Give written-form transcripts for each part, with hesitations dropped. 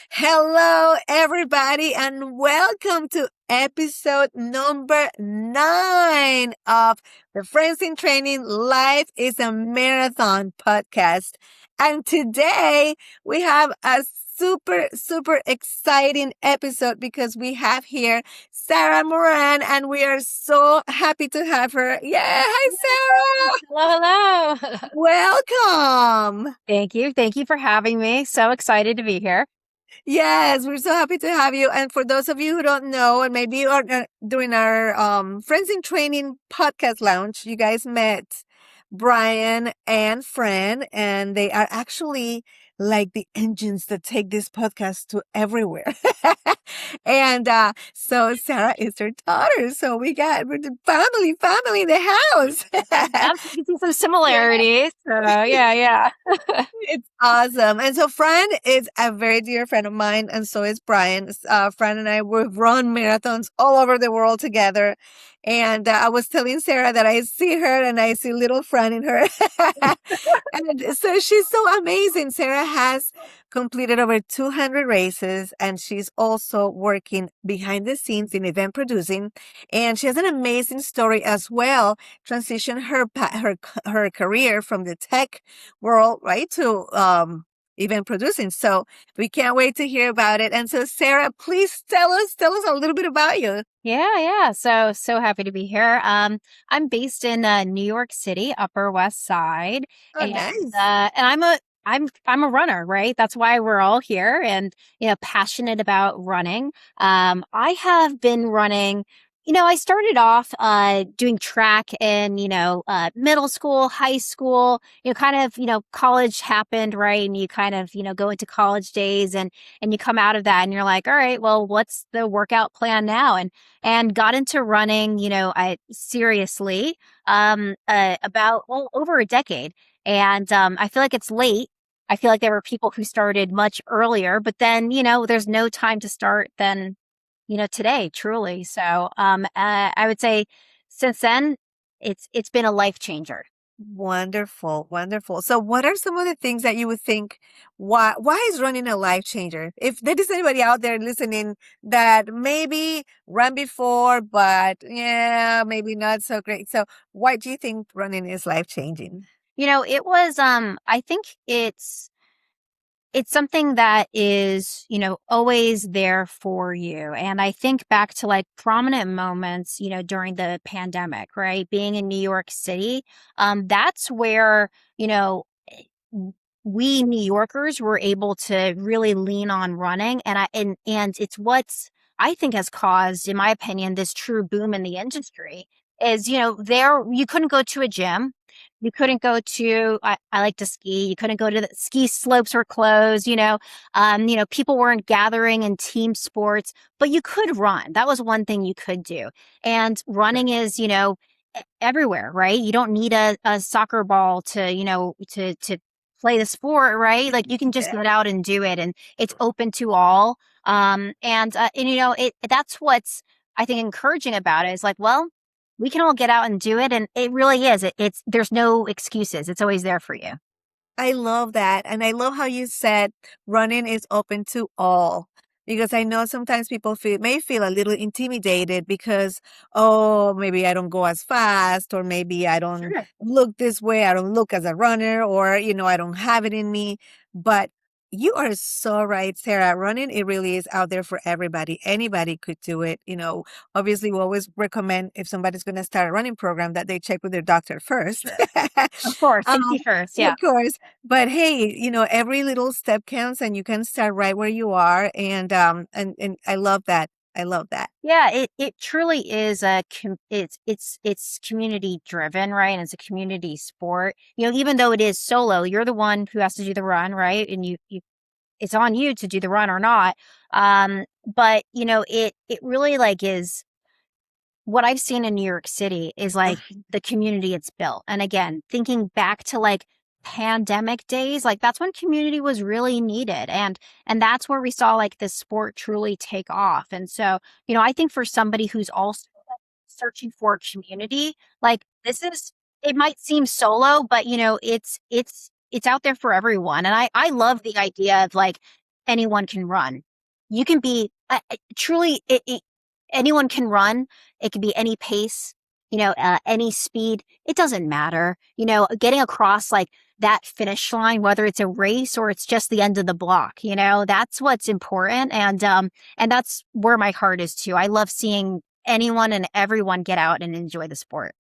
Hello, everybody, and welcome to episode number 9 of the Friends in Training Life is a Marathon podcast. And today we have a super exciting episode because we have here Sarah Moran, and we are so happy to have her. Yeah, hi, Sarah. Hello, hello. Welcome. Thank you. Thank you for having me. So excited to be here. Yes, we're so happy to have you. And for those of you who don't know, and maybe you are doing our Friends in Training podcast launch, you guys met Brian and Fran, and they are actually like the engines that take this podcast to everywhere. And so Sarah is her daughter. So we're the family in the house. Yep, you can see some similarities. So yeah. It's awesome. And so Fran is a very dear friend of mine, and so is Brian. Fran and I, we've run marathons all over the world together. And I was telling Sarah that I see her and I see little Fran in her. And so she's so amazing. Sarah has completed over 200 races, and she's also working behind the scenes in event producing. And she has an amazing story as well. Transitioned her career from the tech world, right, to event producing. So we can't wait to hear about it. And so Sarah, please tell us a little bit about you. Yeah. So happy to be here. I'm based in New York City, Upper West Side, Oh, and nice. I'm a runner, right? That's why we're all here, and passionate about running. I have been running. I started off doing track in middle school, high school. Kind of college happened, right? And you kind of go into college days, and you come out of that, and you're like, all right, well, what's the workout plan now? And got into running, I seriously about over a decade. And I feel like it's late. I feel like there were people who started much earlier, but then, there's no time to start than, today, truly. So I would say since then, it's been a life changer. Wonderful, wonderful. So what are some of the things that you would think, why is running a life changer? If there is anybody out there listening that maybe ran before, but yeah, maybe not so great. So why do you think running is life changing? It was I think it's something that is, always there for you. And I think back to like prominent moments, during the pandemic, right? Being in New York City, that's where, we New Yorkers were able to really lean on running. And it's what's I think has caused, in my opinion, this true boom in the industry is, there you couldn't go to a gym. You couldn't go to, I like to ski. You couldn't go to the ski slopes were closed, people weren't gathering in team sports, but you could run. That was one thing you could do. And running is, everywhere, right? You don't need a soccer ball to, to play the sport, right? Like you can just Yeah. get out and do it, and it's open to all. And that's what's I think encouraging about it is like, well, we can all get out and do it, and it really is. It's there's no excuses. It's always there for you. I love that. And I love how you said running is open to all. Because I know sometimes people may feel a little intimidated because, oh, maybe I don't go as fast, or maybe I don't Sure. look this way, I don't look as a runner, or, I don't have it in me. But you are so right, Sarah. Running, it really is out there for everybody. Anybody could do it. Obviously, we always recommend if somebody's going to start a running program that they check with their doctor first. Of course, um, safety first. of Yeah. course. But hey, every little step counts, and you can start right where you are. And I love that. I love that. Yeah, it truly is it's community driven, right? And it's a community sport. Even though it is solo, you're the one who has to do the run, right? And you it's on you to do the run or not. But it really like is what I've seen in New York City is like the community it's built. And again, thinking back to like pandemic days, like that's when community was really needed. And that's where we saw like this sport truly take off. And so, I think for somebody who's also like, searching for a community, like this is it might seem solo, but it's out there for everyone. And I love the idea of like anyone can run. You can be truly anyone can run. It can be any pace, any speed. It doesn't matter. Getting across like that finish line, whether it's a race or it's just the end of the block, that's what's important. And that's where my heart is too. I love seeing anyone and everyone get out and enjoy the sport.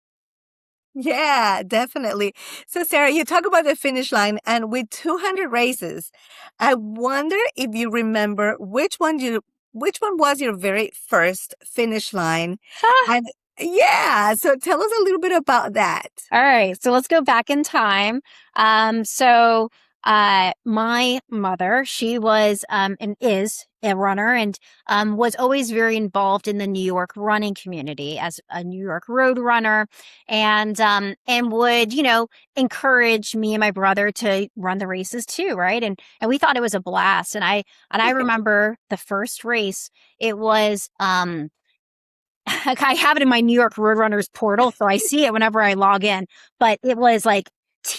Yeah, definitely. So, Sarah, you talk about the finish line, and with 200 races, I wonder if you remember which one was your very first finish line, and yeah, so tell us a little bit about that. All right, so let's go back in time. My mother, she was and is a runner, and was always very involved in the New York running community as a New York road runner, and would encourage me and my brother to run the races too, right? And we thought it was a blast. And I remember the first race. It was I have it in my New York Roadrunners portal, so I see it whenever I log in. But it was like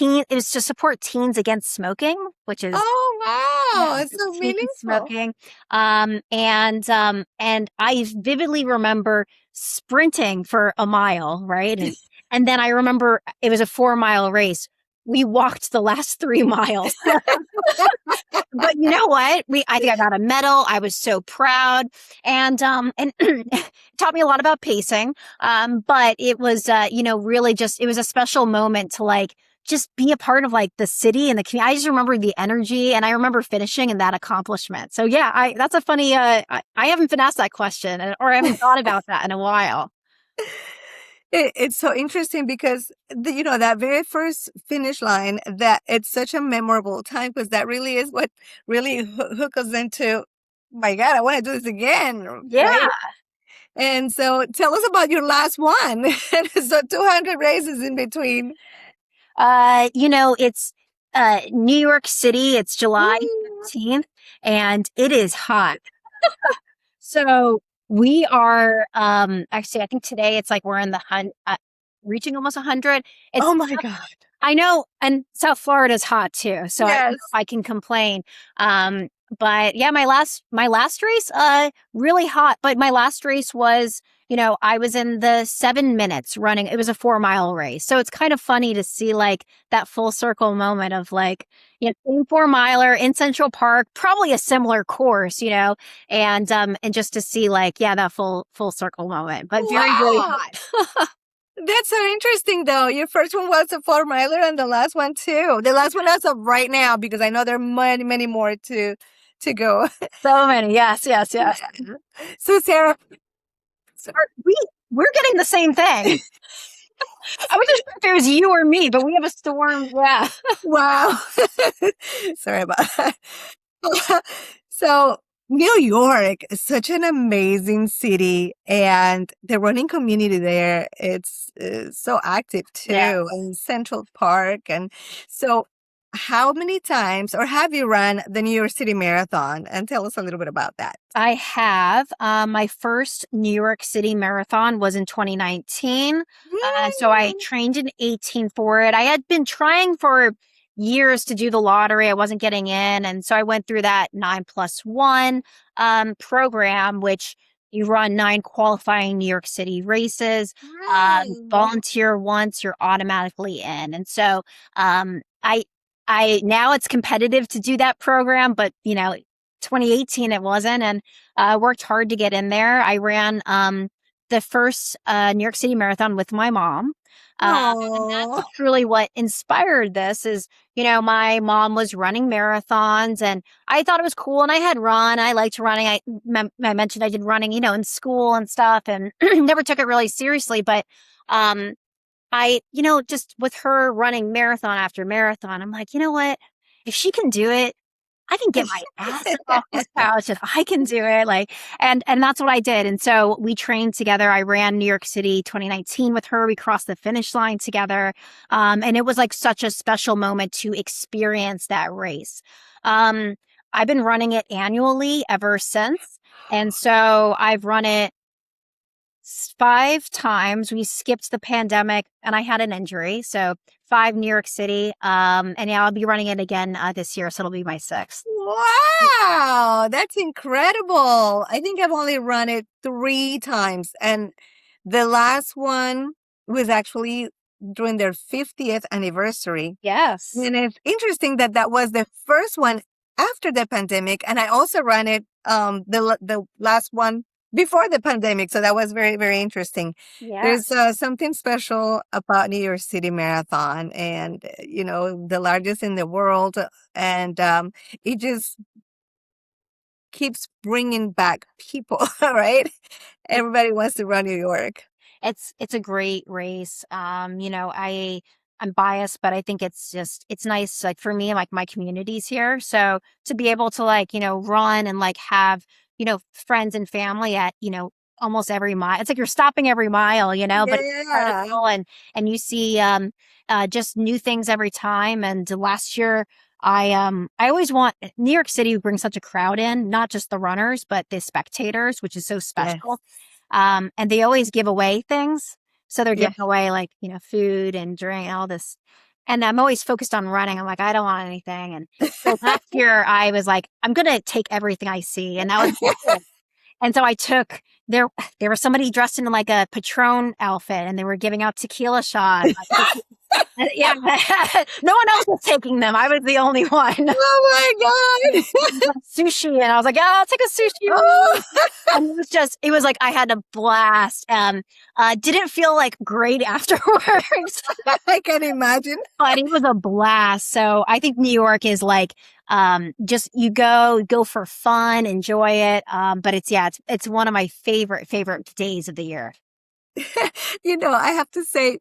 it was to support teens against smoking, which is Oh, wow, yeah, it's so teen meaningful. smoking. And I vividly remember sprinting for a mile, right? And then I remember it was a 4 mile race. We walked the last 3 miles. But you know what? I think I got a medal. I was so proud, and taught me a lot about pacing. But it was, really just it was a special moment to like just be a part of like the city and the community. I just remember the energy, and I remember finishing and that accomplishment. So yeah, that's a funny. I haven't been asked that question, or I haven't thought about that in a while. It's so interesting because that very first finish line, that it's such a memorable time because that really is what really hook us into. My God, I want to do this again, Yeah. right? And so, tell us about your last one. So, 200 races in between. It's New York City. It's July Mm. 15th, and it is hot. So we are actually I think today it's like we're in the reaching almost 100. Oh It's my God. I know, and South Florida's hot too, so I don't know if Yes. I can complain. Um, but yeah, my last race, really hot. But my last race was, I was in the 7 minutes running. It was a 4 mile race, so it's kind of funny to see like that full circle moment of like, same 4 miler in Central Park, probably a similar course, and just to see like, yeah, that full circle moment, but very very Wow. hot. That's so interesting, though. Your first one was a 4 miler, and the last one too. The last one as of right now, because I know there are many, many more to go. So many, yes, yes, yes. Yeah. So, Sarah, so- We're getting the same thing. I was just if it was you or me, but we have a storm. Yeah. wow. Sorry about that. So, New York is such an amazing city, and the running community there, it's so active Yeah. too in Central Park. And so, how many times or have you run the New York City Marathon? And tell us a little bit about that. I have. My first New York City marathon was in 2019. So I Mm. trained in 18 for it. I had been trying for years to do the lottery. I wasn't getting in. And so I went through that 9+1 program, which you run 9 qualifying New York City races, Wow. volunteer once, you're automatically in. And so I now it's competitive to do that program, but 2018 it wasn't, and worked hard to get in there. I ran the first New York City Marathon with my mom. And Oh. that's truly what inspired this is, my mom was running marathons and I thought it was cool and I had run. I liked running. I mentioned I did running, in school and stuff and never took it really seriously. But um, just with her running marathon after marathon, I'm like, you know what? If she can do it, I can get my ass up off this couch and I can do it. Like, and that's what I did. And so we trained together. I ran New York City 2019 with her. We crossed the finish line together. And it was like such a special moment to experience that race. Um, I've been running it annually ever since. And so I've run it 5 times. We skipped the pandemic and I had an injury. So 5 New York City. And yeah, I'll be running it again this year, so it'll be my sixth. Wow, that's incredible. I think I've only run it 3 times, and the last one was actually during their 50th anniversary. Yes. And it's interesting that that was the first one after the pandemic, and I also ran it the last one before the pandemic. So that was very, very interesting. Yeah. There's something special about New York City Marathon, and the largest in the world, and it just keeps bringing back people, right? Everybody wants to run New York. It's a great race. I'm biased, but I think it's nice. Like for me, like my community's here, so to be able to like run and like have friends and family at almost every mile. It's like you're stopping every mile, but it's Yeah. incredible, and you see just new things every time. And last year. I always want New York City brings such a crowd in, not just the runners, but the spectators, which is so Yes. special. And they always give away things. So they're Yes. giving away like, food and drink, all this. And I'm always focused on running. I'm like, I don't want anything. And so last year I was like, I'm going to take everything I see. And that was it. And so I took there was somebody dressed in like a Patron outfit and they were giving out tequila shots. Yeah. No one else was taking them. I was the only one. Oh my God. Sushi. And I was like, yeah, I'll take a sushi. Oh, And it was like I had a blast. Didn't feel like great afterwards, I can imagine. but it was a blast. So I think New York is like just you go for fun, enjoy it. But it's one of my favorite days of the year. I have to say,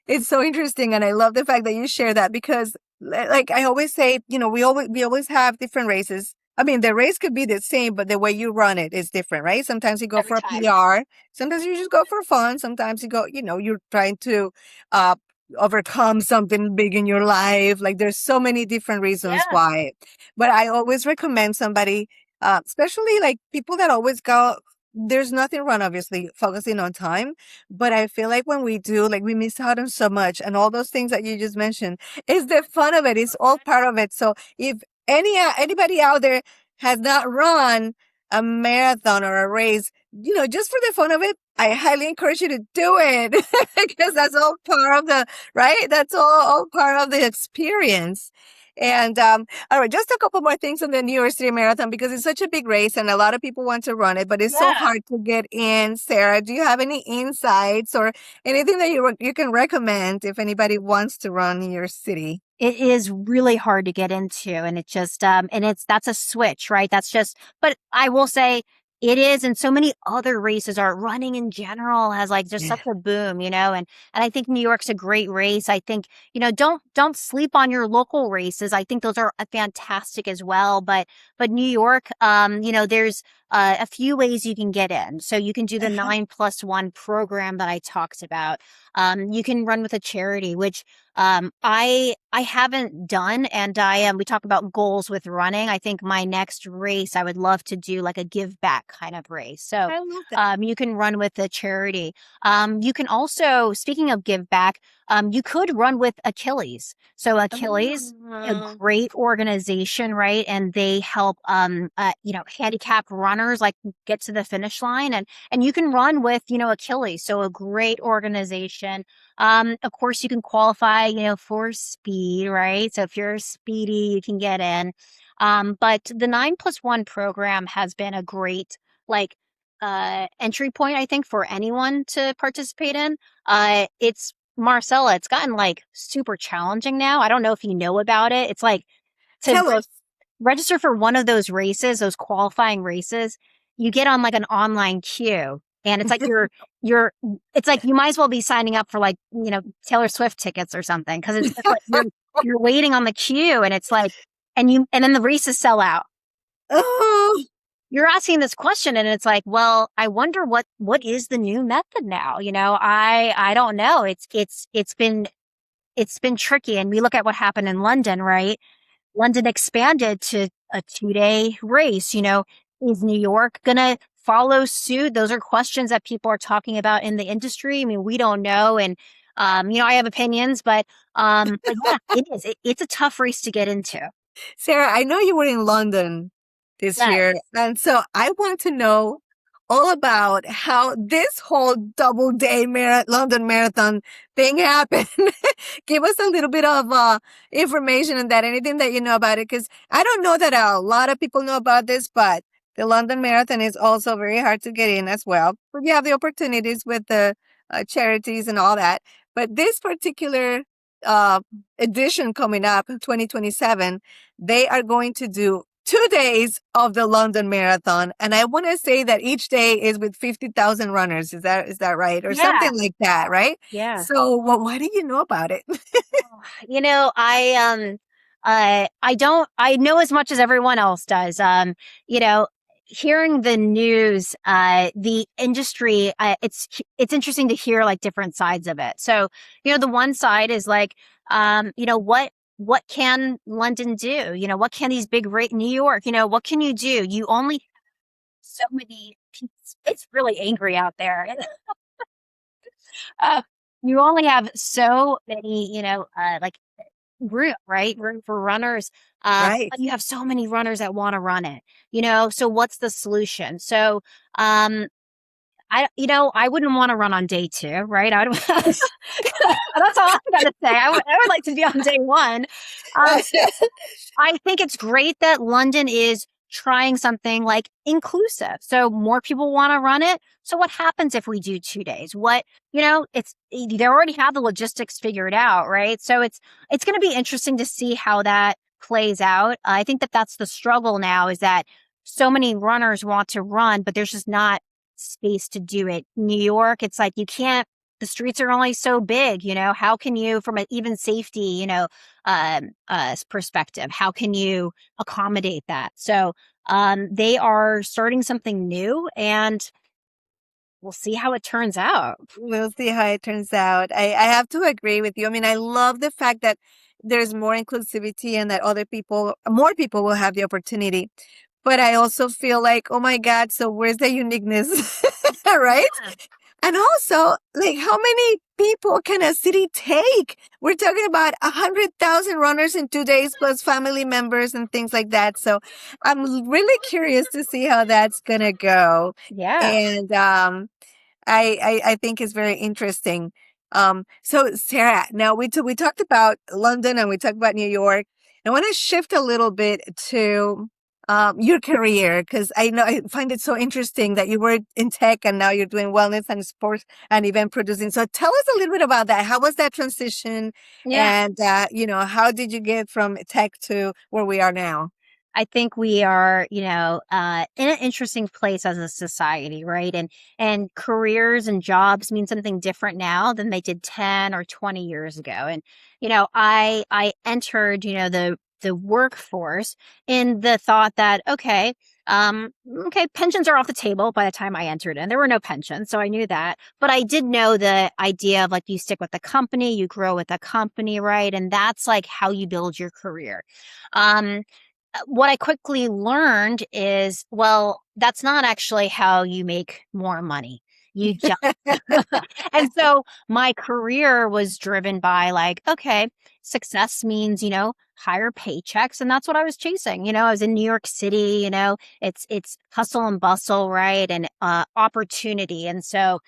it's so interesting, and I love the fact that you share that because, like I always say, we always have different races. I mean, the race could be the same, but the way you run it is different, right? Sometimes you go Every for a time. PR. Sometimes you just go for fun. Sometimes you go, you're trying to uh, overcome something big in your life. Like there's so many different reasons Yeah. why. But I always recommend somebody, especially like people that always go. There's nothing wrong, obviously, focusing on time. But I feel like when we do, like we miss out on so much, and all those things that you just mentioned, is the fun of it. It's all part of it. So if anybody out there has not run a marathon or a race, just for the fun of it, I highly encourage you to do it because that's all part of the right. That's all part of the experience. And all right, just a couple more things on the New York City Marathon because it's such a big race and a lot of people want to run it, but it's so Yeah. hard to get in. Sarah, do you have any insights or anything that you can recommend if anybody wants to run in your city? It is really hard to get into, and it just and that's a switch, right? That's just but I will say it is, and so many other races are. Running in general has like just Yeah. such a boom, and I think New York's a great race. I think, don't sleep on your local races. I think those are fantastic as well, but New York, there's a few ways you can get in. So you can do the Uh-huh. 9+1 program that I talked about. You can run with a charity, which I haven't done, and we talk about goals with running. I think my next race, I would love to do like a give back kind of race. So, I love that. you can run with a charity. You can also, speaking of give back, you could run with Achilles. So Achilles, a Oh. great organization, right? And they help, handicapped runners like get to the finish line, and you can run with, Achilles. So a great organization. Of course, you can qualify, for speed, right? So if you're speedy, you can get in. But the 9+1 program has been a great, like, entry point, I think, for anyone to participate in. It's Marcela. It's gotten like super challenging now. I don't know if you know about it. It's like to Tell us. register for one of those races, those qualifying races, you get on like an online queue. And it's like you're it's like you might as well be signing up for like, Taylor Swift tickets or something. Cause it's just like you're waiting on the queue and it's like and then the races sell out. Oh, You're asking this question and it's like, well, I wonder what is the new method now? I don't know. It's been tricky. And we look at what happened in London, right? London expanded to a 2-day race. Is New York going to follow suit? Those are questions that people are talking about in the industry. I mean, we don't know. And I have opinions, but yeah, it is. It's a tough race to get into. Sarah, I know you were in London this Yes. year, and so I want to know all about how this whole double day London Marathon thing happened. Give us a little bit of information on that, anything that you know about it, because I don't know that a lot of people know about this, but the London Marathon is also very hard to get in as well. But you have the opportunities with the charities and all that. But this particular uh, edition coming up, 2027, they are going to do 2 days of the London Marathon, and I want to say that each day is with 50,000 runners. Is that right, or Yeah. something like that? Right. Yeah. So, why do you know about it? I don't I know as much as everyone else does. You know, hearing the news, the industry, it's interesting to hear like different sides of it. So, the one side is like, what can London do? What can these New York, what can you do? You only so many it's really angry out there. Uh, you only have so many, like room, right? Room for runners. Right. But you have so many runners that want to run it, so what's the solution? So, I wouldn't want to run on day two, right? That's all I'm gonna say. I would like to be on day one. Um, I think it's great that London is trying something like inclusive. So more people want to run it. So what happens if we do 2 days? They already have the logistics figured out, right? So it's going to be interesting to see how that plays out. I think that that's the struggle now, is that so many runners want to run, but there's just not space to do it. New York, it's like you can't, the streets are only so big, how can you, from an even safety, perspective, how can you accommodate that? So they are starting something new, and we'll see how it turns out. We'll see how it turns out. I have to agree with you. I mean, I love the fact that there's more inclusivity and that more people will have the opportunity. But I also feel like, oh my God, so where's the uniqueness? Right? Yeah. And also, like, how many people can a city take? We're talking about 100,000 runners in 2 days, plus family members and things like that. So I'm really curious to see how that's gonna go. Yeah. And I think it's very interesting. So Sarah, now we talked about London and we talked about New York. I want to shift a little bit to your career, because I find it so interesting that you were in tech and now you're doing wellness and sports and event producing. So tell us a little bit about that. How was that transition? Yeah. And how did you get from tech to where we are now? I think we are, in an interesting place as a society, right? And careers and jobs mean something different now than they did 10 or 20 years ago. And I entered, the workforce in the thought that okay, pensions are off the table by the time I entered in. There were no pensions, so I knew that. But I did know the idea of like you stick with the company, you grow with the company, right? And that's like how you build your career. Um, what I quickly learned is, well, that's not actually how you make more money. You just, and so my career was driven by like, okay, success means, higher paychecks. And that's what I was chasing. I was in New York City, it's hustle and bustle, right? And, opportunity. And so,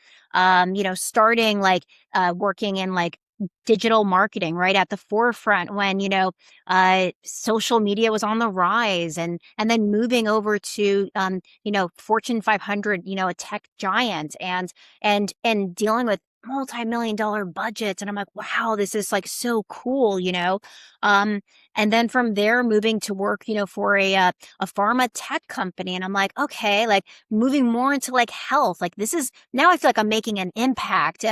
starting like, working in like digital marketing right at the forefront when social media was on the rise, and then moving over to Fortune 500, a tech giant, and dealing with multi-million dollar budgets, and I'm like, wow, this is like so cool. And then from there moving to work for a pharma tech company, and I'm like, okay, like moving more into like health, like this is now I feel like I'm making an impact.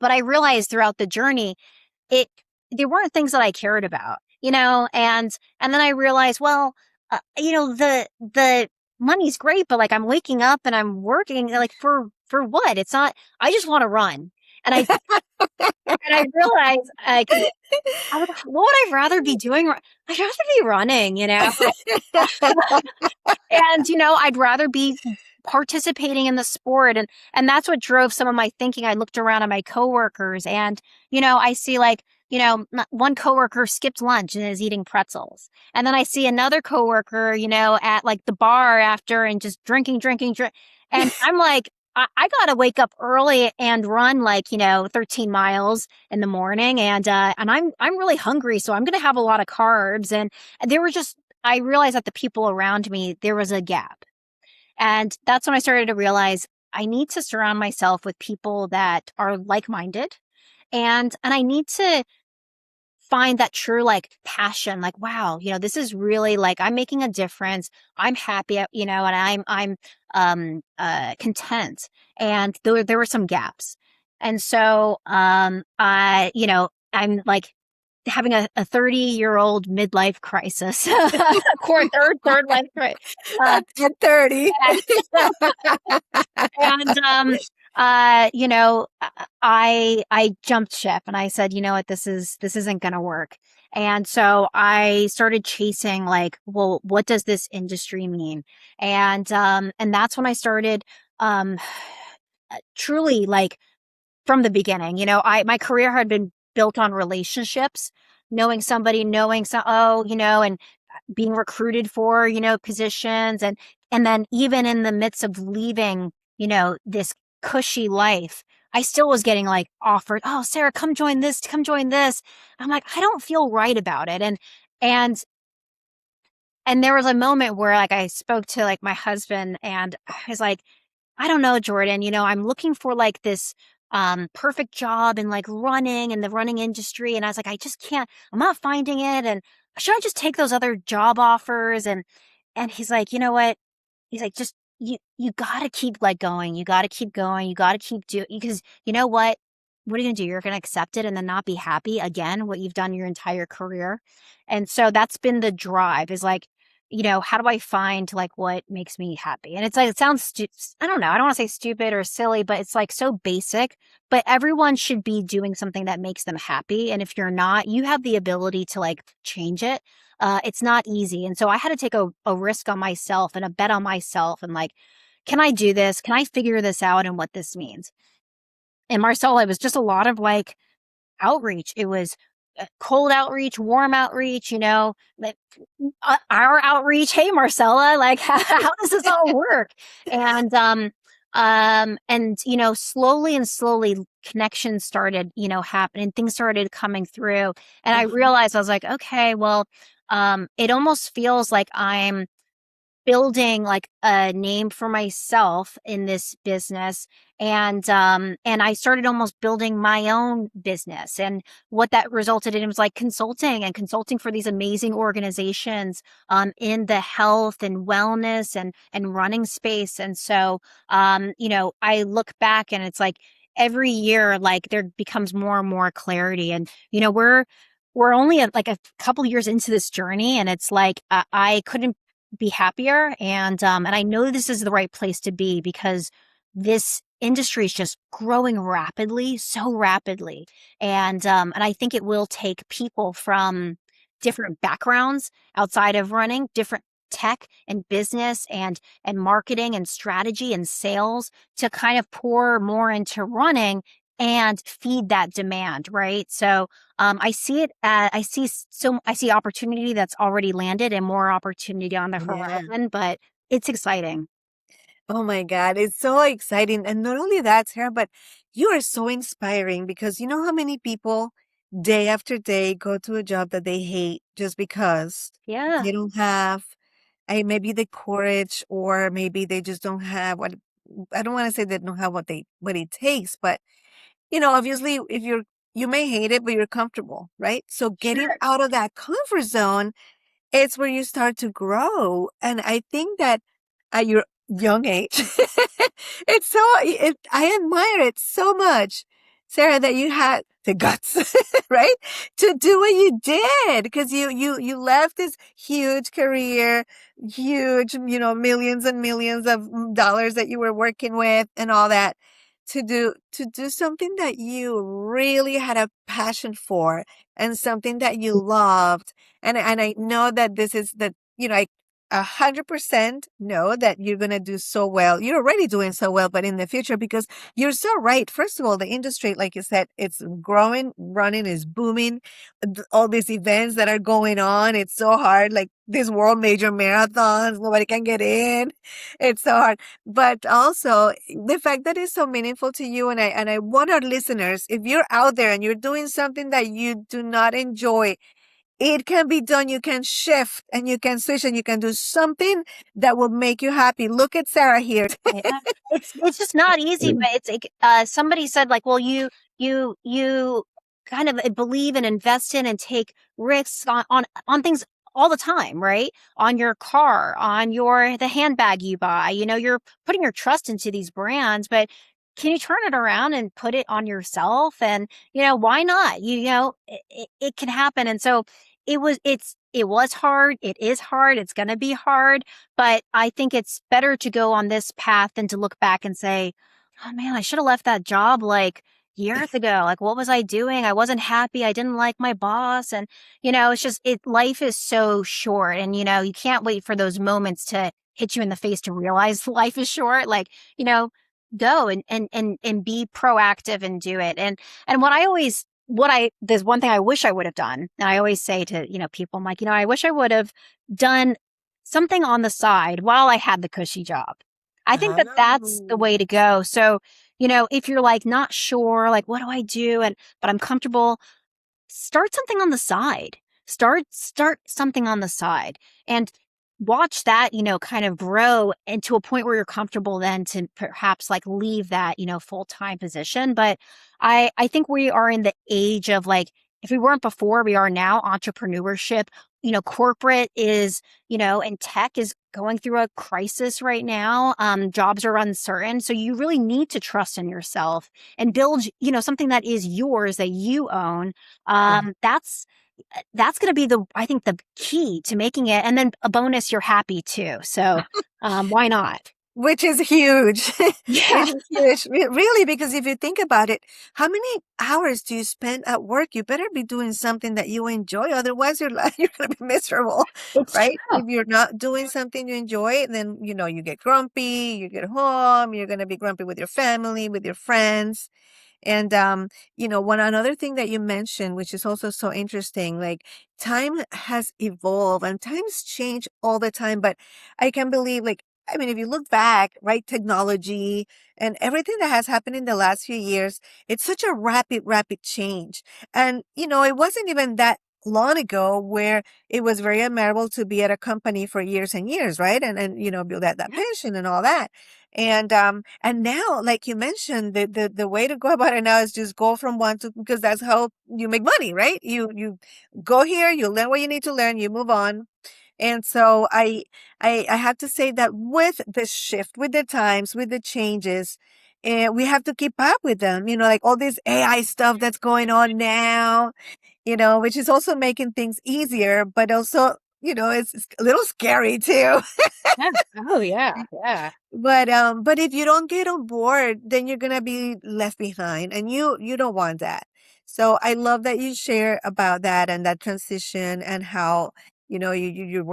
But I realized throughout the journey, it there weren't things that I cared about, and then I realized, well, the money's great, but like I'm waking up and I'm working like for what? It's not. I just want to run, and I realized like what would I rather be doing? I'd rather be running, and I'd rather be participating in the sport. And that's what drove some of my thinking. I looked around at my coworkers and, I see like, one coworker skipped lunch and is eating pretzels. And then I see another coworker, at like the bar after and just drinking. And I'm like, I gotta wake up early and run like, 13 miles in the morning. And I'm really hungry. So I'm gonna have a lot of carbs. And there were just, I realized that the people around me, there was a gap. And that's when I started to realize I need to surround myself with people that are like-minded. And I need to find that true like passion, like, wow, this is really like I'm making a difference. I'm happy, and I'm content. And there were some gaps. And so I'm like having a 30-year-old midlife crisis. third life crisis. At 30. And I jumped ship and I said, you know what, this isn't gonna work. And so I started chasing like, well, what does this industry mean? And that's when I started um truly like from the beginning. My career had been built on relationships, knowing somebody, knowing some, and being recruited for, positions. And then even in the midst of leaving, this cushy life, I still was getting like offered, oh, Sarah, come join this, come join this. I'm like, I don't feel right about it. And, and there was a moment where like I spoke to like my husband and I was like, I don't know, Jordan, I'm looking for like this perfect job in like running and the running industry. And I was like, I just can't, I'm not finding it. And should I just take those other job offers? And he's like, you know what? He's like, just you gotta keep like going. You gotta keep going. You gotta keep doing because you know what? What are you gonna do? You're gonna accept it and then not be happy again, what you've done your entire career. And so that's been the drive is like, how do I find like what makes me happy? And it's like, it sounds, I don't know. I don't want to say stupid or silly, but it's like so basic, but everyone should be doing something that makes them happy. And if you're not, you have the ability to like change it. It's not easy. And so I had to take a risk on myself and a bet on myself and like, can I do this? Can I figure this out and what this means? And Marcella, it was just a lot of like, outreach. It was cold outreach, warm outreach, like our outreach. Hey, Marcella, like how does this all work? And slowly and slowly connections started, happening. Things started coming through, and I realized I was like, okay, well, it almost feels like I'm building like a name for myself in this business and I started almost building my own business and what that resulted in was like consulting for these amazing organizations in the health and wellness and running space. And so I look back and it's like every year like there becomes more and more clarity. And we're only like a couple years into this journey and it's like I couldn't be happier. And I know this is the right place to be because this industry is just growing rapidly, so rapidly. And I think it will take people from different backgrounds outside of running, different tech and business and marketing and strategy and sales to kind of pour more into running and feed that demand, right? So I see it. I see opportunity that's already landed and more opportunity on the Yeah. horizon, but it's exciting. Oh my God, it's so exciting. And not only that, Sarah, but you are so inspiring because you know how many people day after day go to a job that they hate just because Yeah, they don't have maybe the courage or maybe they just don't have what I don't want to say they don't have what it takes, but obviously if you may hate it, but you're comfortable, right? So getting sure. out of that comfort zone it's where you start to grow. And I think that at your young age, I admire it so much, Sarah, that you had the guts, right? To do what you did. Because you left this huge career, huge, millions and millions of dollars that you were working with and all that to do something that you really had a passion for and something that you loved and I know that this is that, 100% know that you're going to do so well. You're already doing so well, but in the future, because you're so right. First of all, the industry, like you said, it's growing, running is booming. All these events that are going on, it's so hard. Like these world major marathons, nobody can get in. It's so hard. But also the fact that it's so meaningful to you, and I want our listeners, if you're out there and you're doing something that you do not enjoy, it can be done. You can shift and you can switch and you can do something that will make you happy. Look at Sarah here. Yeah. It's just not easy, but it's like somebody said like, well, you kind of believe and invest in and take risks on things all the time, right? On your car, on the handbag you buy. You're putting your trust into these brands, but can you turn it around and put it on yourself? And why not? It can happen. And so it was hard. It is hard. It's going to be hard. But I think it's better to go on this path than to look back and say, oh man, I should have left that job like years ago. Like, what was I doing? I wasn't happy. I didn't like my boss. And, it's just, life is so short. And, you can't wait for those moments to hit you in the face to realize life is short. Like, go and be proactive and do it. And there's one thing I wish I would have done. And I always say to, people, I'm like, I wish I would have done something on the side while I had the cushy job. I think that that's the Oh. way to go. So, if you're like not sure, like, what do I do? But I'm comfortable, start something on the side. Start something on the side and watch that, kind of grow into a point where you're comfortable then to perhaps like leave that, full-time position. But I think we are in the age of like, if we weren't before, we are now. Entrepreneurship, corporate is, and tech is going through a crisis right now. Jobs are uncertain. So you really need to trust in yourself and build, something that is yours, that you own. That's going to be I think the key to making it. And then a bonus, you're happy too. So, why not? Which is huge. Yeah. Which is huge. Really, because if you think about it, how many hours do you spend at work? You better be doing something that you enjoy. Otherwise, you're going to be miserable, It's right? true. If you're not doing something you enjoy, then, you get grumpy, you get home, you're going to be grumpy with your family, with your friends. And one another thing that you mentioned, which is also so interesting, like time has evolved and times change all the time. But I can believe, like, I mean, if you look back, right, technology and everything that has happened in the last few years, it's such a rapid, rapid change. And, it wasn't even that long ago where it was very admirable to be at a company for years and years, right? And build that Yeah. pension and all that. And now, like you mentioned, the way to go about it now is just go from one to, because that's how you make money, right? You go here, you learn what you need to learn, you move on. And so I have to say that with the shift, with the times, with the changes, we have to keep up with them. Like all this AI stuff that's going on now, which is also making things easier, but also, it's a little scary too. Yeah. Oh yeah. Yeah. But if you don't get on board, then you're gonna be left behind, and you don't want that. So I love that you share about that and that transition and how you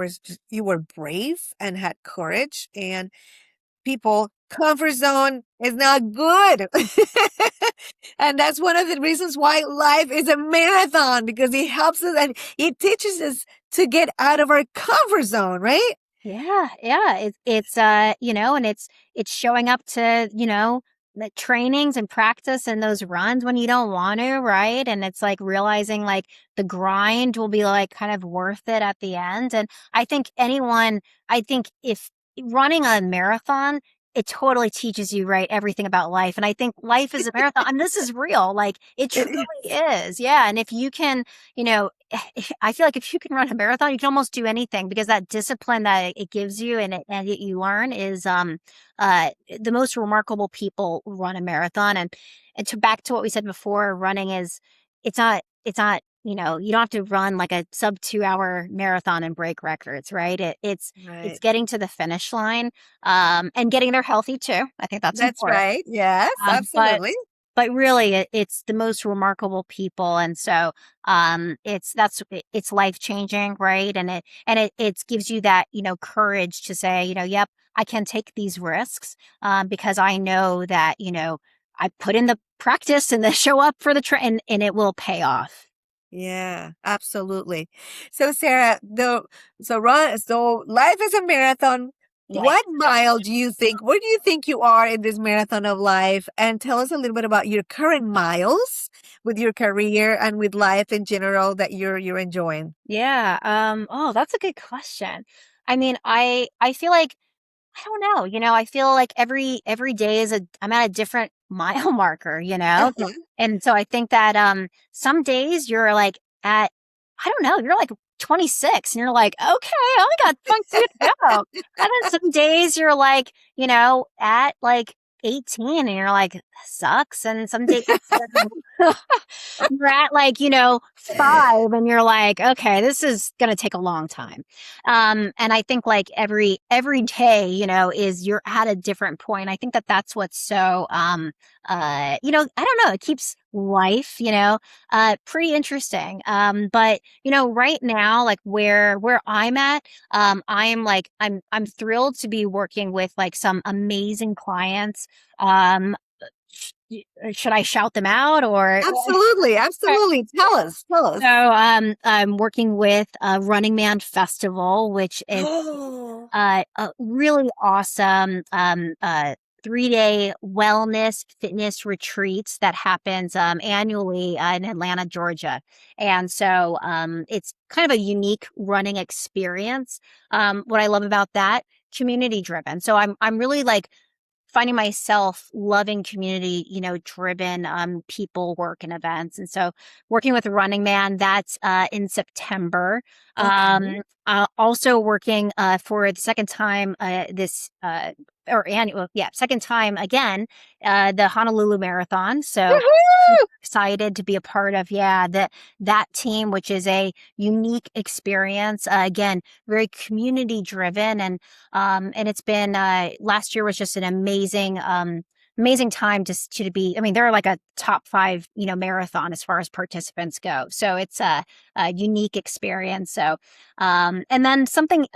were brave and had courage. And people, comfort zone is not good. And that's one of the reasons why life is a marathon, because it helps us and it teaches us to get out of our comfort zone, right? Yeah, yeah. It's and it's showing up to, the trainings and practice and those runs when you don't want to, right? And it's like realizing like the grind will be like kind of worth it at the end. And I think if running a marathon, it totally teaches you, right, everything about life. And I think life is a marathon. And this is real. Like it It truly is. is. Yeah. And if you can, you know, I feel like if you can run a marathon, you can almost do anything because that discipline that it gives you and you learn is the most remarkable people run a marathon. And to back to what we said before, running is it's not you don't have to run like a sub 2 hour marathon and break records, right? It's Right. getting to the finish line and getting there healthy too. I think that's That's important. right. Yes, But absolutely. but really it's the most remarkable people. And so, it's life changing, right? And it gives you that, courage to say, yep, I can take these risks, because I know that, I put in the practice and the show up for the and it will pay off. Yeah, absolutely. So Sarah, so life is a marathon. Life. What mile do you think, where do you think you are in this marathon of life? And tell us a little bit about your current miles with your career and with life in general that you're enjoying. Yeah. Oh, that's a good question. I mean, I feel like I don't know, I feel like every day I'm at a different mile marker, Uh-huh. And so I think that some days you're like at I don't know, you're like 26 and you're like, okay, I only got 22 to go. And then some days you're like, at like 18 and you're like, "This sucks." And some days you're at like, 5 and you're like, okay, this is gonna take a long time. And I think like every day, is you're at a different point. I think that that's what's so I don't know, it keeps life, pretty interesting. But right now, like where I'm at, I am like I'm thrilled to be working with like some amazing clients. Um, should I shout them out or? Absolutely, absolutely. Tell us, tell So, us. I'm working with Running Man Festival, which is Oh, a really awesome 3-day wellness fitness retreats that happens annually in Atlanta, Georgia. And so it's kind of a unique running experience. What I love about that, community driven. So I'm really like finding myself loving community, driven people, work, and events. And so working with Running Man, that's in September. okay. Also working for the second time this or annual, yeah, second time again, the Honolulu Marathon. So Woohoo! excited to be a part of, yeah, that team, which is a unique experience. Again, very community driven, and it's been last year was just an amazing time to be. I mean, they're like a top 5 marathon as far as participants go. So it's a unique experience. So and then something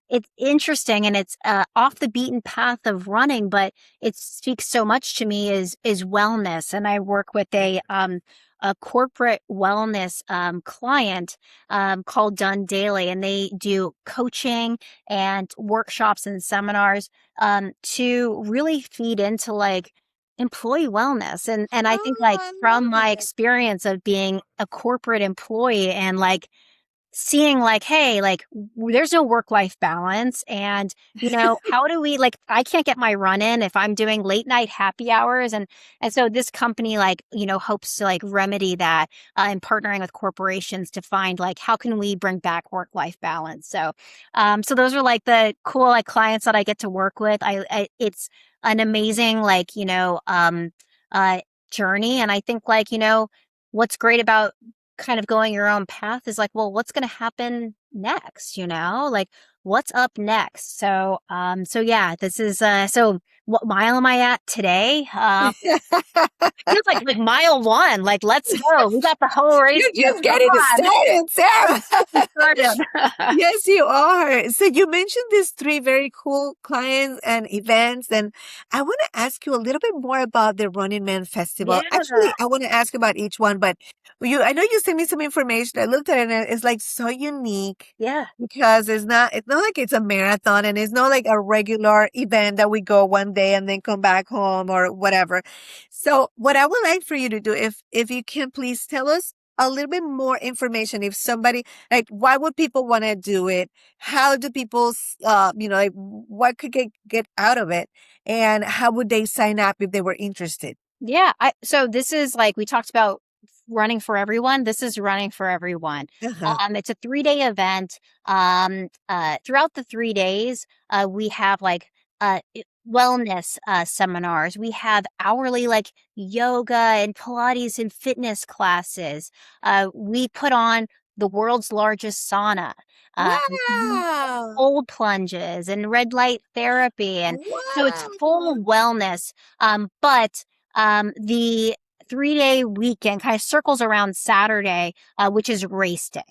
it's interesting and it's off the beaten path of running, but it speaks so much to me is wellness. And I work with a corporate wellness client called Done Daily, and they do coaching and workshops and seminars to really feed into like employee wellness. And I think Oh, like I from love my it. experience of being a corporate employee and like seeing like, hey, like there's no work life balance. And, how do we like, I can't get my run in if I'm doing late night happy hours. And so this company, like, hopes to like remedy that and partnering with corporations to find like, how can we bring back work life balance? So, so those are like the cool, like clients that I get to work with. It's an amazing, like, uh, journey. And I think like, what's great about kind of going your own path is like, well, what's going to happen next, like what's up next? So so yeah, this is so what mile am I at today? Feels like mile 1, like let's go, we got the whole race. You're just Come getting on, started, Sarah. started. Yes, you are. So you mentioned these three very cool clients and events, and I want to ask you a little bit more about the Running Man Festival. Yeah, Actually, I want to ask about each one, but I know you sent me some information. I looked at it and it's like so unique yeah. because it's not like it's a marathon and it's not like a regular event that we go one day and then come back home or whatever. So what I would like for you to do, if you can please tell us a little bit more information. If somebody like, why would people want to do it? How do people, like, what could get out of it, and how would they sign up if they were interested? Yeah, so this is like we talked about running for everyone. This is running for everyone. Uh-huh. It's a 3-day event. Throughout the 3 days, we have like wellness seminars. We have hourly like yoga and Pilates and fitness classes. We put on the world's largest sauna. We Wow! cold plunges and red light therapy, and so it's full Wow! wellness. But The 3 day weekend kind of circles around Saturday, which is race day.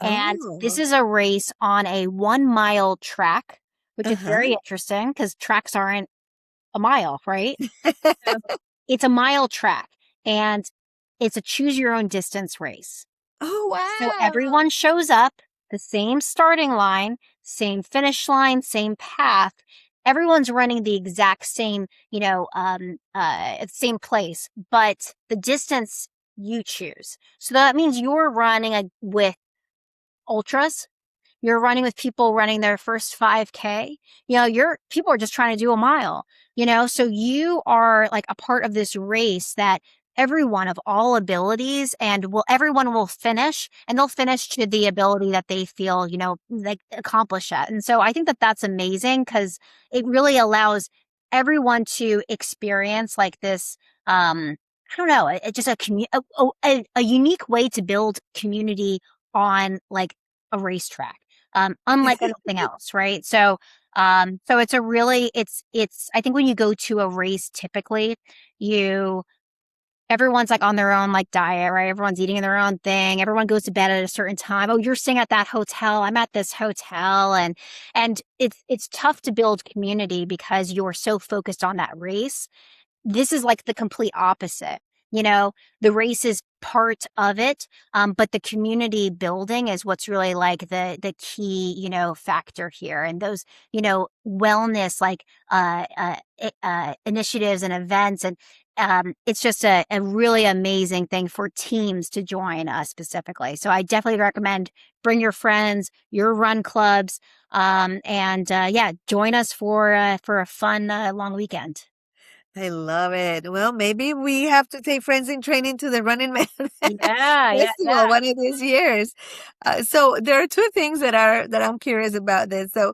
And this Oh, is a race on a 1 mile track, which is uh-huh. very interesting because tracks aren't a mile, right? So it's a mile track and it's a choose your own distance race. Oh, So wow. everyone shows up, the same starting line, same finish line, same path. Everyone's running the exact same, same place, but the distance you choose. So that means you're running with ultras, you're running with people running their first 5K. Your people are just trying to do a mile, so you are like a part of this race that everyone of all abilities and everyone will finish and they'll finish to the ability that they feel, like accomplish it. And so I think that that's amazing because it really allows everyone to experience like this, I don't know, just a unique way to build community on like a racetrack, unlike anything else, right? So it's a really, I think when you go to a race, typically you, everyone's like on their own like diet, right? Everyone's eating their own thing. Everyone goes to bed at a certain time. Oh, you're staying at that hotel. I'm at this hotel. And it's tough to build community because you're so focused on that race. This is like the complete opposite. You know, the race is part of it, but the community building is what's really like the key, factor here. And those, wellness like initiatives and events, and it's just a really amazing thing for teams to join us specifically. So I definitely recommend bring your friends, your run clubs, and yeah, join us for a fun long weekend. I love it. Well, maybe we have to take Friends in Training to the Running Man Yeah, yeah, Festival yeah. one of these years. So there are two things that I'm curious about this. So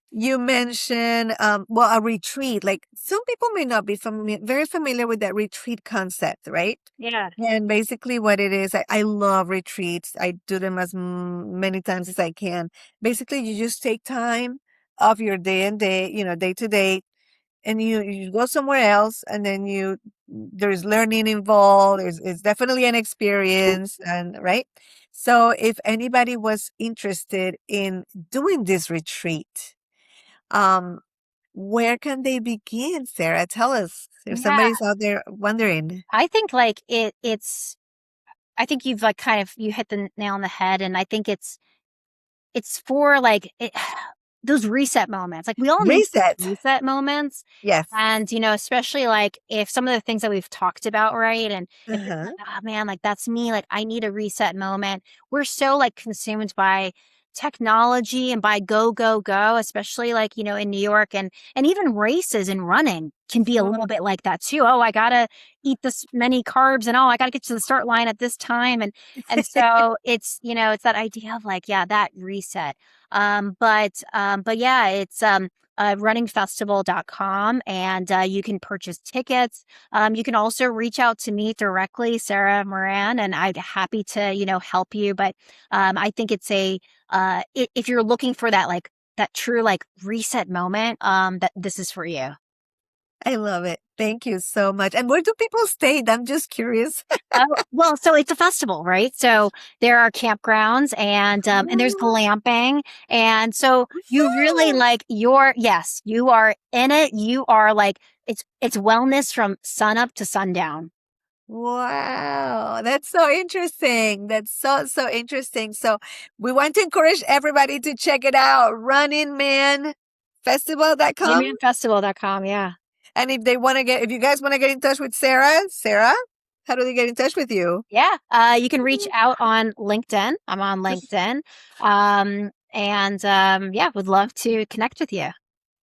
you mentioned, well, a retreat. Like some people may not be very familiar with that retreat concept, right? Yeah. And basically, what it is, I love retreats. I do them as many times as I can. Basically, you just take time of your day to day, and you go somewhere else, and then there's learning involved. It's definitely an experience, and right. So, if anybody was interested in doing this retreat, um, where can they begin, Sarah? Tell us if Yeah. somebody's out there wondering. I think like I think you've like kind of you hit the nail on the head, and I think it's for like those reset moments. Like we all need those Reset. reset moments. Yes. And, especially like if some of the things that we've talked about, right? And if you're Uh-huh. like, oh man, like that's me, like I need a reset moment. We're so like consumed by technology and by go, go, go, especially like, in New York, and even races and running can be a little bit like that too. Oh, I gotta eat this many carbs, and oh, I gotta get to the start line at this time. And so it's that idea of like, yeah, that reset. But yeah, it's runningfestival.com, and you can purchase tickets. You can also reach out to me directly, Sarah Moran, and I'd happy to, help you. But I think it's if you're looking for that, like that true like reset moment, that this is for you. I love it. Thank you so much. And where do people stay? I'm just curious. Well, so it's a festival, right? So there are campgrounds and there's Oh, glamping. And so you really wow. like yes, you are in it. You are like, it's wellness from sun up to sundown. Wow, that's so interesting. That's so interesting. So we want to encourage everybody to check it out. Runningmanfestival.com. Runingmanfestival.com. Yeah. And if you guys want to get in touch with Sarah, how do they get in touch with you? Yeah. You can reach out on LinkedIn. I'm on LinkedIn. And yeah, would love to connect with you.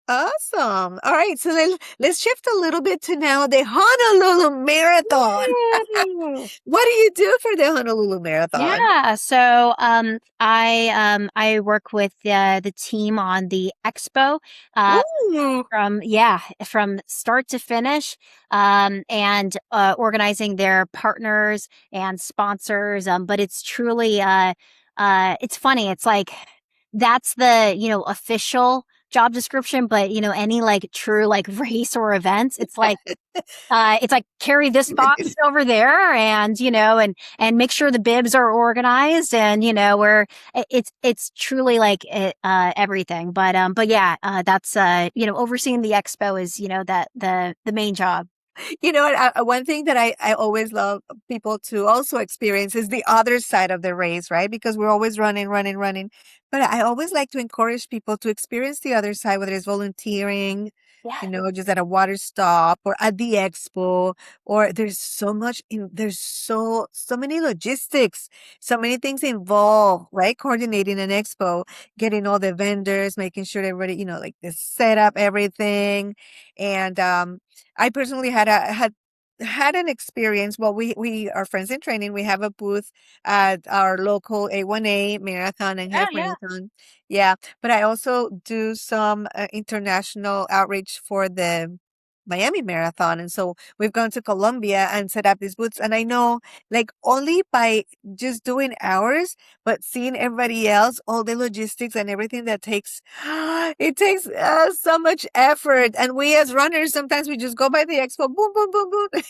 Awesome. All right. So let's shift a little bit to now the Honolulu Marathon. Yay! What do you do for the Honolulu Marathon? Yeah, so I work with the team on the expo, uh Ooh. from start to finish, and organizing their partners and sponsors. But it's truly it's funny. It's like that's the official job description, but any like true like race or events, it's like carry this box over there, and and make sure the bibs are organized, and where it's truly like everything. But yeah, that's overseeing the expo is that the main job. You know what? One thing that I always love people to also experience is the other side of the race, right? Because we're always running, running, running. But I always like to encourage people to experience the other side, whether it's volunteering, Yeah. just at a water stop or at the expo, or there's so much there's so many logistics, so many things involved, right? Coordinating an expo, getting all the vendors, making sure everybody, like the setup, everything. And I personally had an experience. Well, we are friends in training. We have a booth at our local A1A marathon and Yeah, half yeah. marathon. Yeah, but I also do some international outreach for the Miami Marathon. And so we've gone to Colombia and set up these booths. And I know, like, only by just doing ours, but seeing everybody else, all the logistics and everything that takes, it takes so much effort. And we as runners, sometimes we just go by the expo, boom, boom, boom, boom,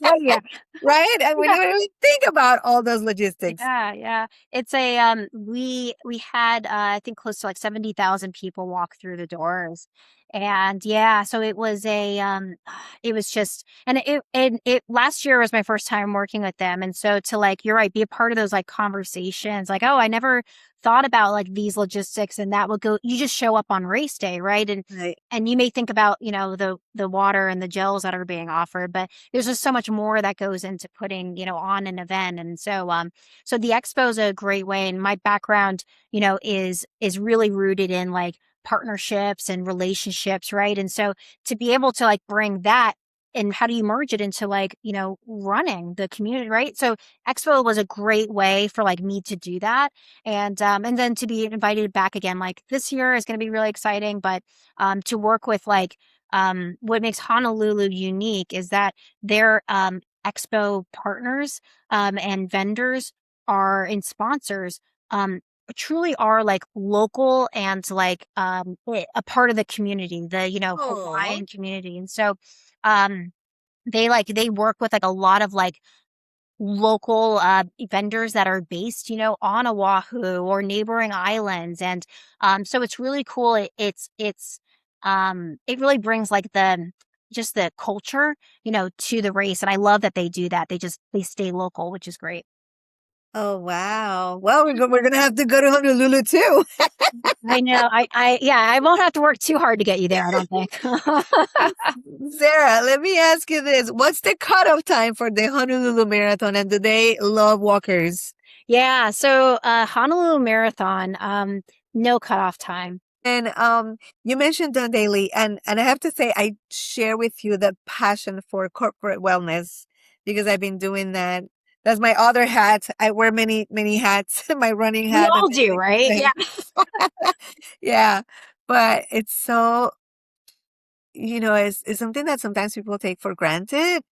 Oh yeah. right? And we Yeah. don't really think about all those logistics. Yeah, yeah. It's a we had I think close to like 70,000 people walk through the doors. And yeah, so it was a it was just and it last year was my first time working with them. And so to like you're right, be a part of those like conversations, like, oh, I never thought about like these logistics, and that will go you just show up on race day, right? And Right. and you may think about, the water and the gels that are being offered, but there's just so much more that goes into putting, on an event. And so the expo is a great way. And my background, is really rooted in like partnerships and relationships, right? And so to be able to like bring that and how do you merge it into like, running the community, right? So expo was a great way for like me to do that. And then to be invited back again, like this year is going to be really exciting, but to work with like what makes Honolulu unique is that their expo partners and vendors are and sponsors truly are like local and like a part of the community, the Oh, Hawaiian community. And so um they work with like a lot of like local vendors that are based, on Oahu or neighboring islands. And so it's really cool. It really brings like just the culture, to the race. And I love that they do that. They stay local, which is great. oh, wow. Well, we're gonna have to go to Honolulu too. I know. Yeah, I won't have to work too hard to get you there, I don't think. Sarah, let me ask you this. What's the cutoff time for the Honolulu Marathon, and do they love walkers? Yeah. So, Honolulu Marathon, no cutoff time. And you mentioned Don Daly, and I have to say I share with you the passion for corporate wellness because I've been doing that. That's my other hat. I wear many hats, my running We hat and all do, right? my Yeah. yeah. But it's so, it's something that sometimes people take for granted.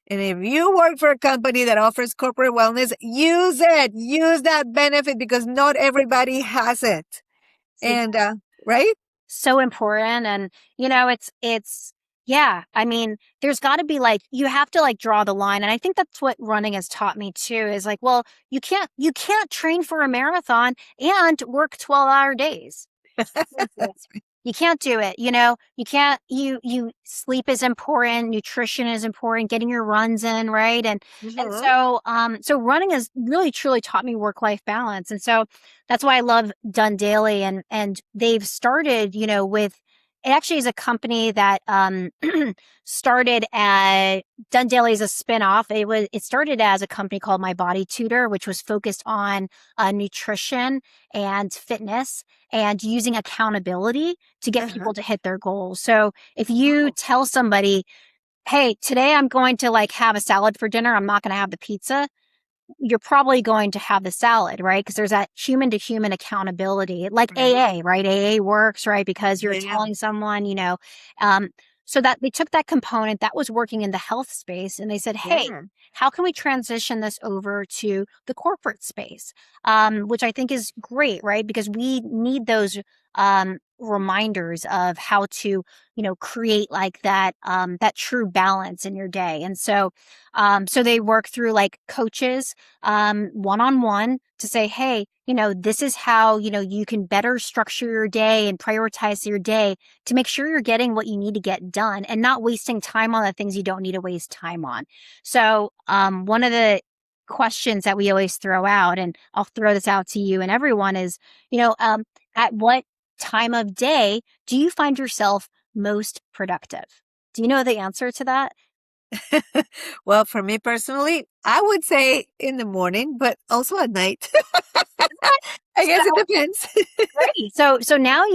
And if you work for a company that offers corporate wellness, use it. Use that benefit because not everybody has it. And right? So important. And it's yeah, I mean, there's got to be like you have to like draw the line. And I think that's what running has taught me too, is like, well, you can't train for a marathon and work 12-hour days. That's right. You can't do it. You can't, sleep is important. Nutrition is important, getting your runs in, right? And Mhm. so running has really truly taught me work-life balance. And so that's why I love Done Daily. And they've started, with, it actually is a company that, started at Done Daily is a spinoff. It started as a company called My Body Tutor, which was focused on, nutrition and fitness and using accountability to get Uh-huh. people to hit their goals. So if you Oh, tell somebody, hey, today I'm going to like have a salad for dinner, I'm not going to have the pizza, you're probably going to have the salad, right? Because there's that human to human accountability, like right. AA, right? AA works, right? Because you're Yeah, yeah. telling someone, um, so that they took that component that was working in the health space and they said, hey, Yeah. how can we transition this over to the corporate space? Which I think is great, right? Because we need those reminders of how to, create like that true balance in your day. And so they work through like coaches, one-on-one to say, hey, this is how, you can better structure your day and prioritize your day to make sure you're getting what you need to get done and not wasting time on the things you don't need to waste time on. So, one of the questions that we always throw out, and I'll throw this out to you and everyone is, at what time of day do you find yourself most productive? Do you know the answer to that? Well, for me personally, I would say in the morning, but also at night. I guess it So depends. great. So now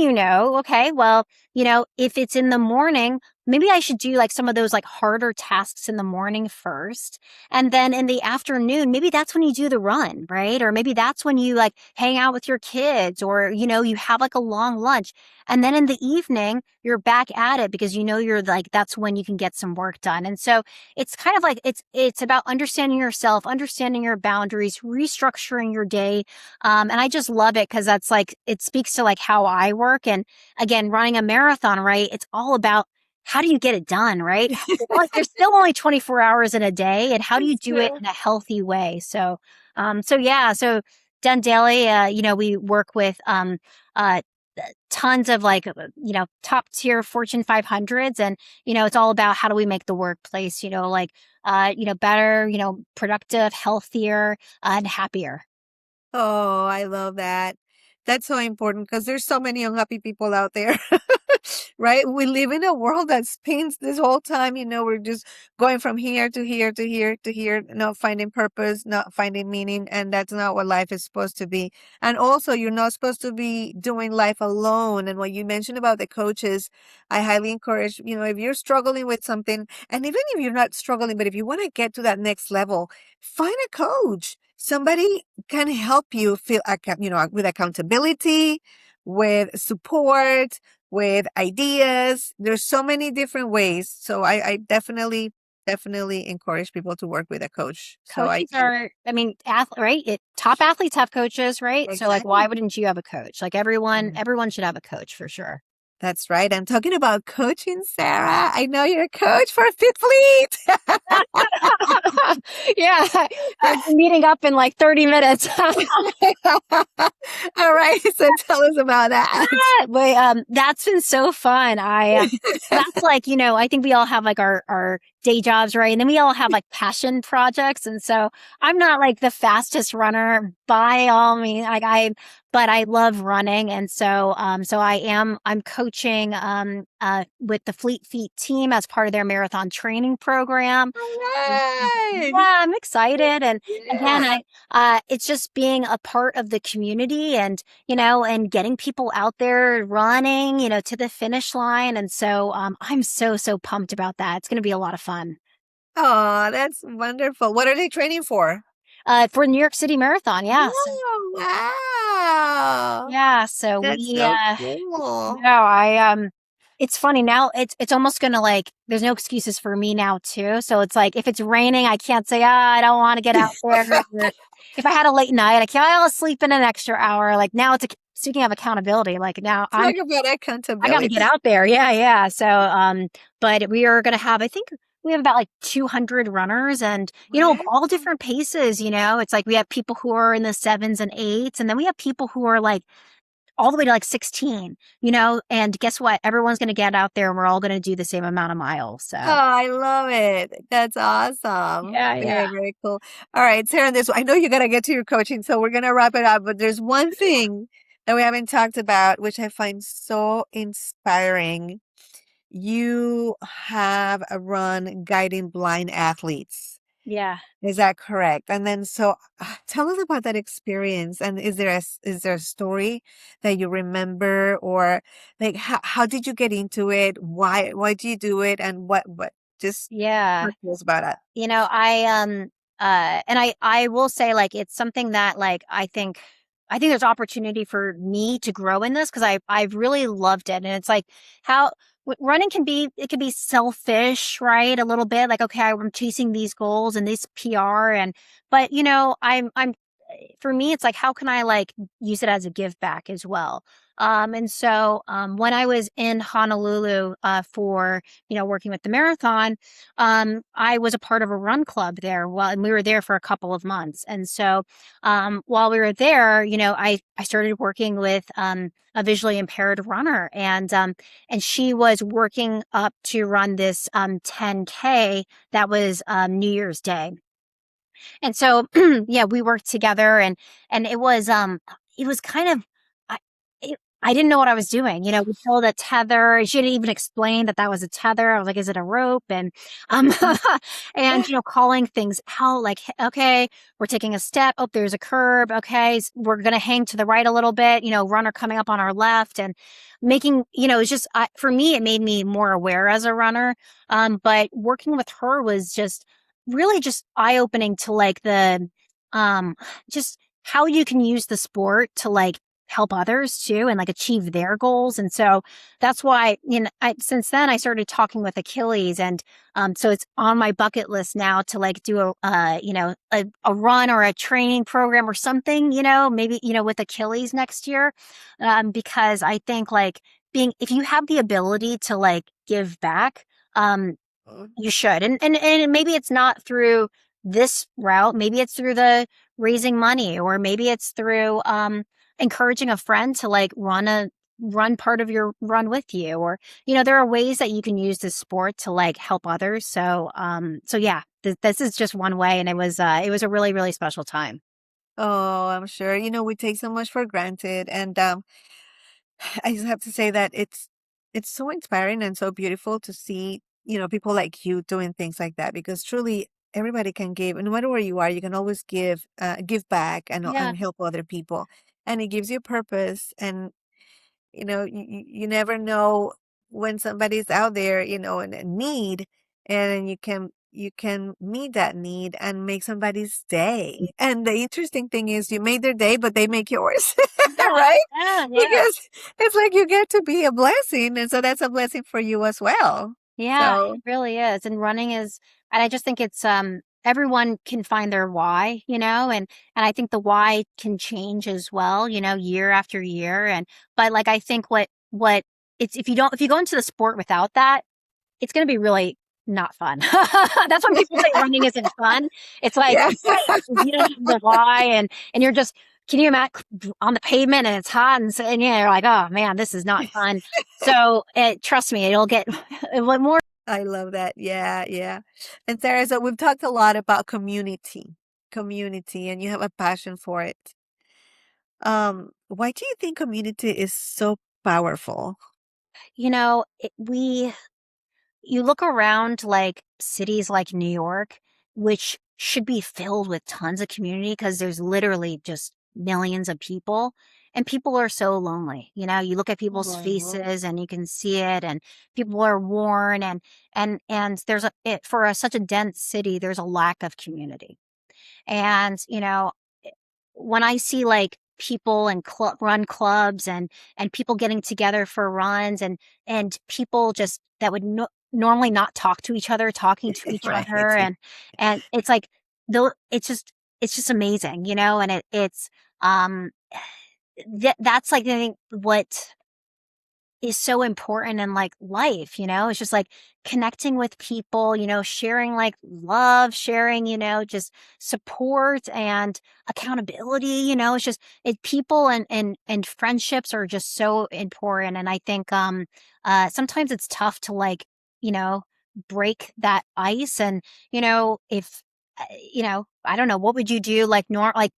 okay, well, if it's in the morning, maybe I should do like some of those like harder tasks in the morning first. And then in the afternoon, maybe that's when you do the run, right? Or maybe that's when you like hang out with your kids or, you have like a long lunch. And then in the evening, you're back at it because you're like, that's when you can get some work done. And so it's kind of like, it's about understanding yourself, understanding your boundaries, restructuring your day, and I just love it because that's like, it speaks to like how I work. And again, running a marathon, right? It's all about how do you get it done, right? Well, there's still only 24 hours in a day. And how do you That's do it true. in a healthy way? So yeah, so done daily, we work with, uh, tons of like, top tier Fortune 500s. And, it's all about how do we make the workplace, better, productive, healthier, and happier. Oh, I love that. That's so important because there's so many unhappy people out there, right? We live in a world that spins this whole time. We're just going from here to here to here to here, not finding purpose, not finding meaning. And that's not what life is supposed to be. And also, you're not supposed to be doing life alone. And what you mentioned about the coaches, I highly encourage, if you're struggling with something, and even if you're not struggling, but if you want to get to that next level, find a coach. Somebody can help you feel, with accountability, with support, with ideas. There's so many different ways. So I definitely encourage people to work with a coach. So I Coaches are, I mean, right? Top athletes have coaches, right? So like, why exactly. wouldn't you have a coach? Like everyone should have a coach for sure. That's right. I'm talking about coaching, Sarah. I know you're a coach for Fit Fleet. Yeah, we're meeting up in like 30 minutes. All right. So tell us about that. But that's been so fun. That's like, I think we all have like our day jobs, right? And then we all have like passion projects. And so I'm not like the fastest runner by all means. But I love running. And so I'm coaching, with the Fleet Feet team as part of their marathon training program. All Yeah, right. I'm excited. And again, Yeah. it's just being a part of the community and, and getting people out there running, to the finish line. And so, I'm so pumped about that. It's going to be a lot of fun. Oh, that's wonderful. What are they training for? For New York City Marathon. Yeah. So, Oh, wow. yeah. So That's we, so cool. no, it's funny now. It's almost gonna like. There's no excuses for me now too. So it's like if it's raining, I can't say I don't want to get out there. Or if I had a late night, I can't. I'll sleep in an extra hour. Like now, speaking of accountability. Like now, Talk about I got to get accountability. out there. Yeah, yeah. So, but we are gonna have. I think we have about like 200 runners, and of Wow. all different paces. It's like we have people who are in the sevens and eights, and then we have people who are like all the way to like 16, and guess what? Everyone's going to get out there and we're all going to do the same amount of miles. Oh, So, I love it. That's awesome. yeah, yeah. Very, very cool. All right, Sarah, I know you got to get to your coaching, so we're going to wrap it up. But there's one thing that we haven't talked about, which I find so inspiring. You have a run guiding blind athletes. Yeah. Is that correct? And then tell us about that experience. And is there a story that you remember, or like how did you get into it? Why do you do it? And what just Yeah. talk to us about it. And I will say like it's something that like I think there's opportunity for me to grow in this because I've really loved it. And it's like how running it can be selfish, right? A little bit like, okay, I'm chasing these goals and this PR but I'm for me, it's like, how can I like use it as a give back as well? And so when I was in Honolulu for, working with the marathon, I was a part of a run club there. Well, and we were there for a couple of months. And so while we were there, I started working with a visually impaired runner, and she was working up to run this 10K that was New Year's Day. And so, yeah, we worked together, and it was kind of, I, I didn't know what I was doing. We pulled a tether. She didn't even explain that that was a tether. I was like, is it a rope? And, um, and, calling things out like, okay, we're taking a step. Oh, there's a curb. Okay. We're going to hang to the right a little bit, runner coming up on our left, and making, it's just, for me, it made me more aware as a runner. But working with her was just, really just eye-opening to like the um just how you can use the sport to like help others too and like achieve their goals. And so that's why since then I started talking with Achilles, and so it's on my bucket list now to like do a run or a training program or something, maybe with Achilles next year, because I think like being if you have the ability to like give back, um you should. And maybe it's not through this route. Maybe it's through the raising money, or maybe it's through encouraging a friend to like run part of your run with you. Or, there are ways that you can use this sport to like help others. So yeah, this is just one way, and it was a really, really special time. Oh, I'm sure. We take so much for granted, and I just have to say that it's so inspiring and so beautiful to see, people like you doing things like that, because truly everybody can give, no matter where you are, you can always give back Yeah. and help other people. And it gives you purpose, and you never know when somebody's out there, in need, and then you can meet that need and make somebody's day. And the interesting thing is you made their day, but they make yours, Yeah. right? Yeah. Yeah. Because it's like you get to be a blessing, and so that's a blessing for you as well. Yeah, So, it really is. And running is, and I just think it's everyone can find their why, and I think the why can change as well, year after year. And but like I think what it's if you go into the sport without that, it's going to be really not fun. That's when people say running isn't fun. It's like, yeah. right, you don't have the why, and you're just, can you imagine on the pavement and it's hot, and yeah, you're like, oh man, this is not fun. So trust me, it'll get more. I love that. Yeah, yeah. And Sarah, so we've talked a lot about community, and you have a passion for it. Why do you think community is so powerful? You know, you look around like cities like New York, which should be filled with tons of community because there's literally just millions of people, and people are so lonely. You look at people's Mhm. faces and you can see it, and people are worn, and for such a dense city, there's a lack of community. And, when I see like people and run clubs, and people getting together for runs, and people just that would normally not talk to each other, talking to each other, Right. and it's like though it's just amazing, and it's um that's like I think what is so important in like life, it's just like connecting with people, sharing like love, sharing, just support and accountability, it's just people and friendships are just so important. And I think sometimes it's tough to like, you know, break that ice. And, if I don't know, what would you do like like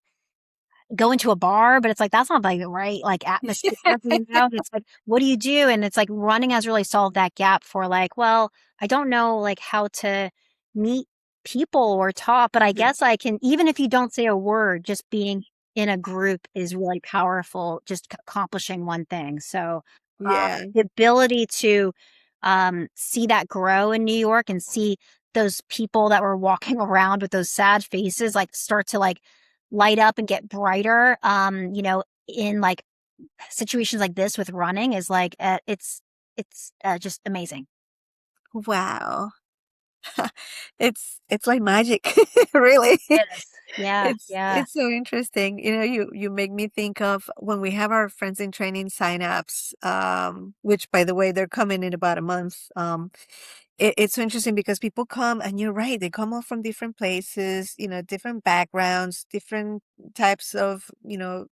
go into a bar, but it's like that's not like the right like atmosphere, It's like, what do you do? And it's like running has really solved that gap for like, well, I don't know like how to meet people or talk, but I guess I can, even if you don't say a word, just being in a group is really powerful, just accomplishing one thing. So Yeah. the ability to see that grow in New York, and see those people that were walking around with those sad faces like start to like light up and get brighter, in like situations like this with running is like it's just amazing. Wow. It's like magic, really. It is. Yeah, yeah. It's so interesting. You know, you make me think of when we have our friends in training signups, which by the way, they're coming in about a month. It's so interesting because people come and you're right, they come all from different places, you know, different backgrounds, different types of, you know,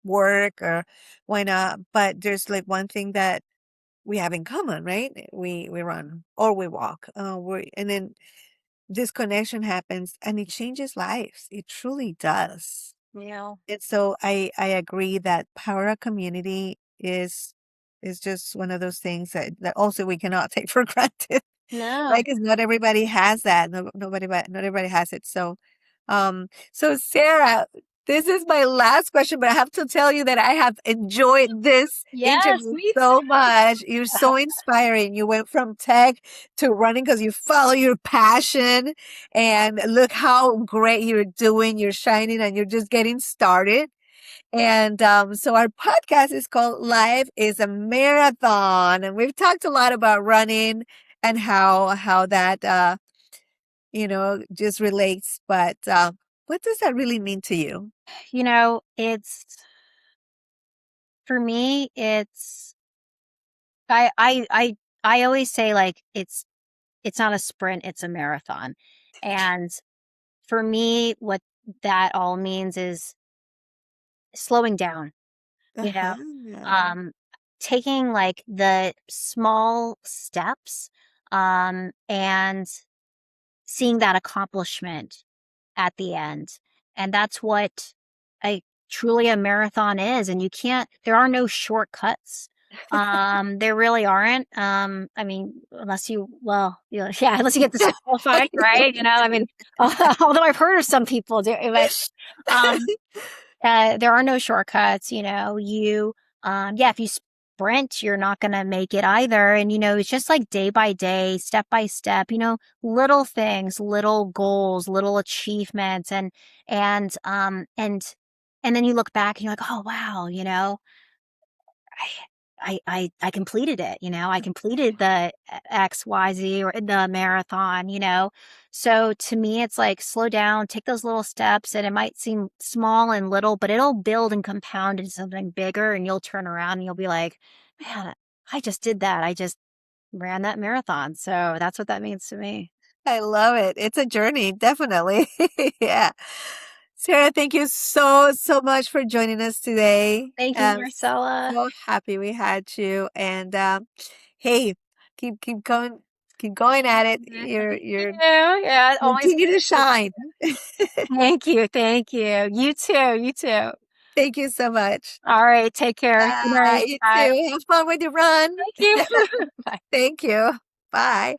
work or why not. But there's like one thing that we have in common, right? We run or we walk. And then this connection happens and it changes lives. It truly does. Yeah. And so I agree that power of community is just one of those things that also we cannot take for granted. No. Right, because not everybody has that. Not everybody has it. So Sarah, this is my last question, but I have to tell you that I have enjoyed this Yes, interview me so much. You're too. so inspiring. You went from tech to running because you follow your passion, and look how great you're doing. You're shining, and you're just getting started. And so our podcast is called Life is a Marathon. And we've talked a lot about running and how that you know just relates. But what does that really mean to you? You know, it's for me, I I I I always say like it's not a sprint, it's a marathon. And for me, what that all means is slowing down, you know, Uh-huh. um, taking like the small steps, and seeing that accomplishment at the end. And that's what a truly a marathon is. And you can't, there are no shortcuts. There really aren't. I mean, unless you, well, yeah, unless you get disqualified, right? You know, I mean, although I've heard of some people do, but, um, there are no shortcuts, you know, yeah, if you sprint, you're not going to make it either. And, you know, it's just like day by day, step by step, you know, little things, little goals, little achievements. And then you look back and you're like, oh, wow, you know, I completed it, you know, I completed the XYZ or the marathon, you know. So to me, it's like slow down, take those little steps, and it might seem small and little, but it'll build and compound into something bigger, and you'll turn around and you'll be like, man, I just did that. I just ran that marathon. So that's what that means to me. I love it. It's a journey, definitely. Yeah. Sarah, thank you so much for joining us today. Thank you, Marcella. So happy we had you. And hey, keep going, keep going at it. Mhm. Thank you. You're Yeah, always continue good to to see shine. you. Thank you. Thank you. You too. You too. Thank you so much. All right. Take care. Good night. You Bye. too. Have fun with your run. Thank you. Bye. Thank you. Bye.